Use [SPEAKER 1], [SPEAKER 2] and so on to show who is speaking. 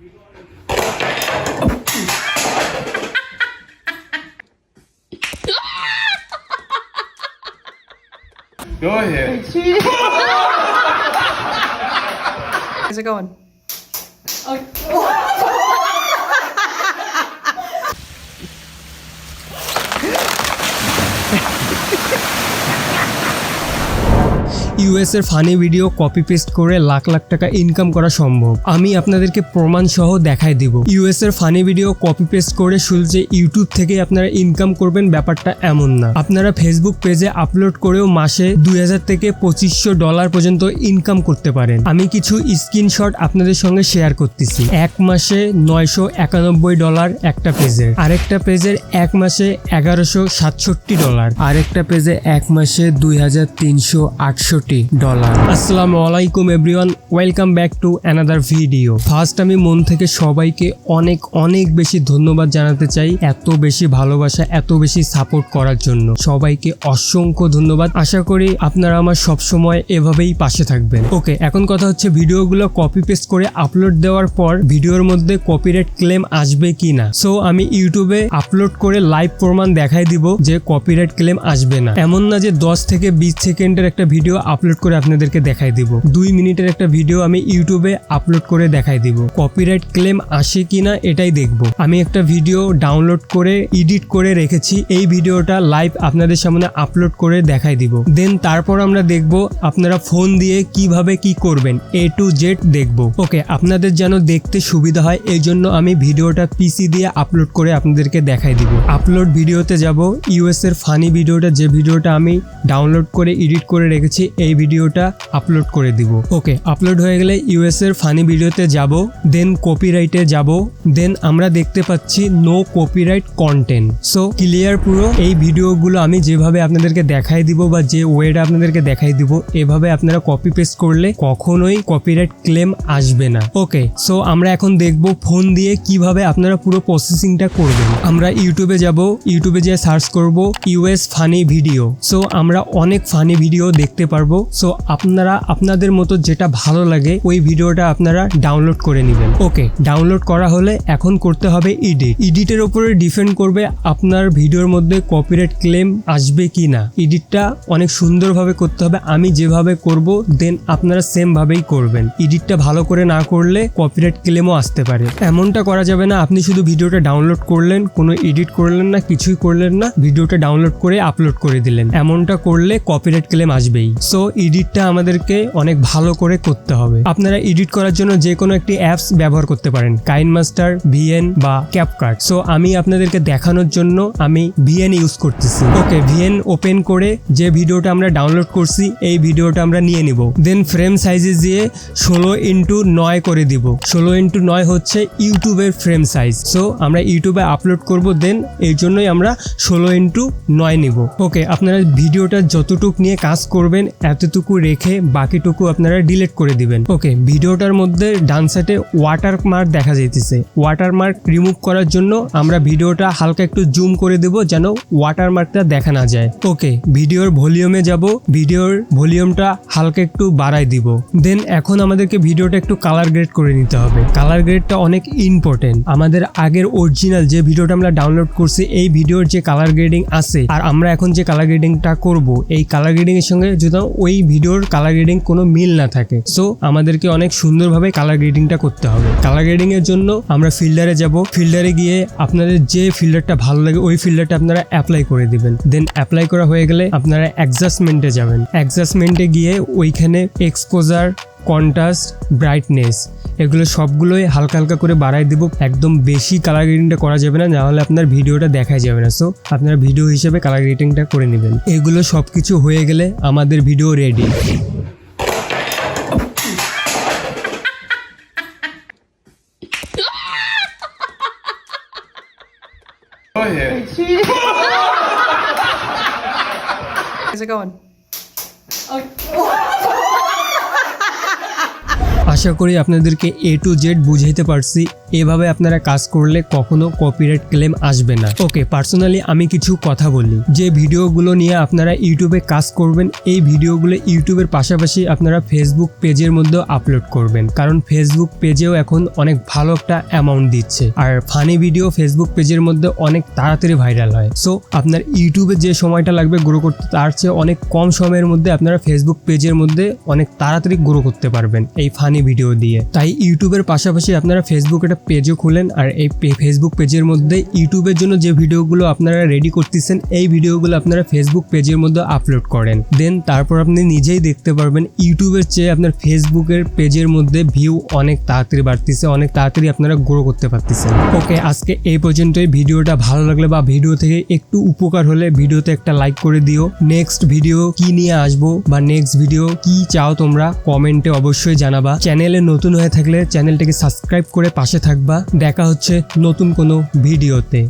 [SPEAKER 1] Go ahead.
[SPEAKER 2] How's it going?
[SPEAKER 3] US এর funny video copy paste করে লাখ লাখ টাকা income করা সম্ভব। আমি আপনাদেরকে প্রমাণ সহ দেখাই দিব। ইউএস এর ফানি ভিডিও কপি পেস্ট করে শুধু যে ইউটিউব থেকে আপনারা ইনকাম করবেন ব্যাপারটা এমন না। আপনারা ফেসবুক পেজে আপলোড করেও মাসে 2000 থেকে $2500 পর্যন্ত ইনকাম করতে পারেন। আমি কিছু স্ক্রিনশট আপনাদের সঙ্গে শেয়ার করতেছি। এক মাসে $991 একটা পেজের, আরেকটা পেজের এক মাসে $1167, আরেকটা পেজে এক মাসে $2368। আসসালামু আলাইকুম everyone, welcome back to another video. First আমি মন থেকে সবাইকে অনেক বেশি ধন্যবাদ জানাতে চাই, এত বেশি ভালোবাসা, এত বেশি সাপোর্ট করার জন্য সবাইকে অসংখ্য ধন্যবাদ। আশা করি আপনারা আমার সবসময় এভাবেই পাশে থাকবেন। ওকে, এখন কথা হচ্ছে ভিডিওগুলো কপি পেস্ট করে আপলোড দেওয়ার পর ভিডিওর মধ্যে কপিরাইট ক্লেম আসবে কিনা। সো আমি ইউটিউবে আপলোড করে লাইভ প্রমাণ দেখাই দিব যে কপিরাইট ক্লেম আসবে না। এমন না যে 10 থেকে 20 সেকেন্ডের একটা ভিডিও আপলোড করে আপনাদেরকে দেখাই দিব, 2 মিনিটের একটা ভিডিও আমি ইউটিউবে আপলোড করে দেখাই দিব। কপিরাইট ক্লেম আসে কিনা এটাই দেখব। আমি একটা ভিডিও ডাউনলোড করে এডিট করে রেখেছি, এই ভিডিওটা লাইভ আপনাদের সামনে আপলোড করে দেখাই দিব। দেন তারপর আমরা দেখব আপনারা ফোন দিয়ে কিভাবে কি করবেন, A to Z দেখব। ওকে, আপনাদের যেন দেখতে সুবিধা হয় এই জন্য আমি ভিডিওটা পিসি দিয়ে আপলোড করে আপনাদেরকে দেখাই দিব। আপলোড ভিডিওতে যাব, ইউএস এর ফানি ভিডিওটা, যে ভিডিওটা আমি ডাউনলোড করে এডিট করে রেখেছি এই ভিডিওটা আপলোড করে দিব। ওকে, আপলোড হয়ে গেলে ইউএস এর ফানি ভিডিওতে যাব, দেন কপিরাইটে যাব, দেন আমরা দেখতে পাচ্ছি no copyright content. So clear পুরো। এই ভিডিওগুলো আমি যেভাবে আপনাদেরকে দেখাই দিব বা যে ওয়েটা আপনাদেরকে দেখাই দিব, এভাবে আপনারা কপি পেস্ট করলে কখনোই কপিরাইট ক্লেম আসবে না। ওকে, সো আমরা এখন দেখব ফোন দিয়ে কিভাবে আপনারা পুরো প্রসেসিংটা করবেন। আমরা ইউটিউবে যাব, ইউটিউবে যে সার্চ করব ইউএস ফানি ভিডিও। সো আমরা অনেক ফানি ভিডিও দেখতে পারবো। সো আপনারা আপনাদের মতো যেটা ভালো লাগে ওই ভিডিওটা আপনারা ডাউনলোড করে নেবেন। ওকে, ডাউনলোড করা হলে এখন করতে হবে এডিট। এডিটের উপরে ডিপেন্ড করবে আপনার ভিডিওর মধ্যে কপিরাইট ক্লেম আসবে কি না। এডিটটা অনেক সুন্দরভাবে করতে হবে, আমি যেভাবে করব দেন আপনারা সেম ভাবেই করবেন। এডিটটা ভালো করে না করলে কপিরাইট ক্লেমও আসতে পারে। এমনটা করা যাবে না আপনি শুধু ভিডিওটা ডাউনলোড করলেন, কোনো এডিট করলেন না, কিছুই করলেন না, ভিডিওটা ডাউনলোড করে আপলোড করে দিলেন। এমনটা করলে কপিরাইট ক্লেম আসবেই। সো এডিটটা আমাদেরকে অনেক ভালো করে করতে হবে। আপনারা এডিট করার জন্য যে কোনো একটি অ্যাপস ব্যবহার করতে পারেন, কাইনমাস্টার, ভিএন বা ক্যাপকাট। সো আমি আপনাদেরকে দেখানোর জন্য আমি ভিএন ইউজ করতেছি। ওকে, ভিএন ওপেন করে যে ভিডিওটা আমরা ডাউনলোড করছি এই ভিডিওটা আমরা নিয়ে নিব। দেন ফ্রেম সাইজে দিয়ে 16:9 করে দিব। 16:9 হচ্ছে ইউটিউবের ফ্রেম সাইজ। সো আমরা ইউটিউবে আপলোড করব, দেন এই জন্যই আমরা 16:9 নিব। ওকে, আপনারা ভিডিওটা যতটুকু নিয়ে কাজ করবেন এতটুকু রেখে বাকিটুকু আপনারা ডিলিট করে দিবেন। ওকে, ভিডিওটার মধ্যে ডান সাইডে ওয়াটারমার্ক দেখা যাইতেছে। ওয়াটারমার্ক রিমুভ করার জন্য আমরা ভিডিওটা হালকা একটু জুম করে দেব যেন ওয়াটারমার্কটা দেখা না যায়। ওকে, ভিডিওর ভলিউমে যাব, ভিডিওর ভলিউমটা হালকা একটু বাড়াই দিব। দেন এখন আমাদেরকে ভিডিওটা একটু কালার গ্রেড করে নিতে হবে। কালার গ্রেডটা অনেক ইম্পর্টেন্ট। আমাদের আগের অরিজিনাল যে ভিডিওটা আমরা ডাউনলোড করছি এই ভিডিওর যে কালার গ্রেডিং আছে আর আমরা এখন যে কালার গ্রেডিংটা করব, এই কালার গ্রেডিং এর সঙ্গে যদি ওই ভিডিওর কালার গ্রেডিং কোনো মিল না থাকে, সো আমাদেরকে অনেক সুন্দরভাবে কালার গ্রেডিংটা করতে হবে। কালার গ্রেডিং এর জন্য আমরা ফিল্টারে যাব, ফিল্টারে গিয়ে আপনাদের যে ফিল্টারটা ভালো লাগে ওই ফিল্টারটা আপনারা অ্যাপ্লাই করে দিবেন। দেন অ্যাপ্লাই করা হয়ে গেলে আপনারা অ্যাডজাস্টমেন্টে যাবেন। অ্যাডজাস্টমেন্টে গিয়ে ওইখানে এক্সপোজার, কন্ট্রাস্ট, ব্রাইটনেস এগুলো সবগুলোই হালকা হালকা করে বাড়াই দিব। একদম বেশি কালার গ্রেডিংটা করা যাবে না, নাহলে আপনার ভিডিওটা দেখাই যাবে না। সো আপনারা ভিডিও হিসেবে কালার গ্রেডিংটা করে নেবেন। এগুলো সবকিছু হয়ে গেলে আমাদের video ready.
[SPEAKER 1] Go ahead.
[SPEAKER 2] How's it going?
[SPEAKER 3] আশা করি আপনাদেরকে A to Z বুঝাইতে পারছি। এভাবে আপনারা কাজ করলে কখনো কপিরাইট ক্লেম আসবে না। ওকে, পার্সোনালি আমি কিছু কথা বলি। যে ভিডিওগুলো নিয়ে আপনারা ইউটিউবে কাজ করবেন, এই ভিডিওগুলো ইউটিউবের পাশাপাশি আপনারা ফেসবুক পেজের মধ্যেও আপলোড করবেন, কারণ ফেসবুক পেজেও এখন অনেক ভালো একটা অ্যামাউন্ট দিচ্ছে। আর ফানি ভিডিও ফেসবুক পেজের মধ্যে অনেক তাড়াতাড়ি ভাইরাল হয়। সো আপনার ইউটিউবে যে সময়টা লাগবে গ্রো করতে, তার চেয়ে অনেক কম সময়ের মধ্যে আপনারা ফেসবুক পেজের মধ্যে অনেক তাড়াতাড়ি গ্রো করতে পারবেন এই ফানি ভিডিও দিয়ে। তাই ইউটিউবের পাশাপাশি আপনারা ফেসবুক একটা পেজও খুলেন, আর এই ফেসবুক পেজের মধ্যে ইউটিউবের জন্য যে ভিডিওগুলো আপনারা রেডি করতেছেন, এই ভিডিওগুলো আপনারা ফেসবুক পেজের মধ্যে আপলোড করেন। দেন তারপর আপনি নিজেই দেখতে পারবেন ইউটিউবের চেয়ে আপনার ফেসবুকের পেজের মধ্যে ভিউ অনেক তাড়াতাড়ি বাড়তেছে, অনেক তাড়াতাড়ি আপনারা গ্রো করতে পারতেছেন। ওকে, আজকে এই পর্যন্তই। ভিডিওটা ভালো লাগলে বা ভিডিও থেকে একটু উপকার হলে ভিডিওতে একটা লাইক করে দিও। নেক্সট ভিডিও কি নিয়ে আসবো বা নেক্সট ভিডিও কি চাও তোমরা কমেন্টে অবশ্যই জানাবা। চ্যানেলে নতুন হয়ে থাকলে চ্যানেলটাকে সাবস্ক্রাইব করে পাশে থাকবা। দেখা হচ্ছে নতুন কোনো ভিডিওতে।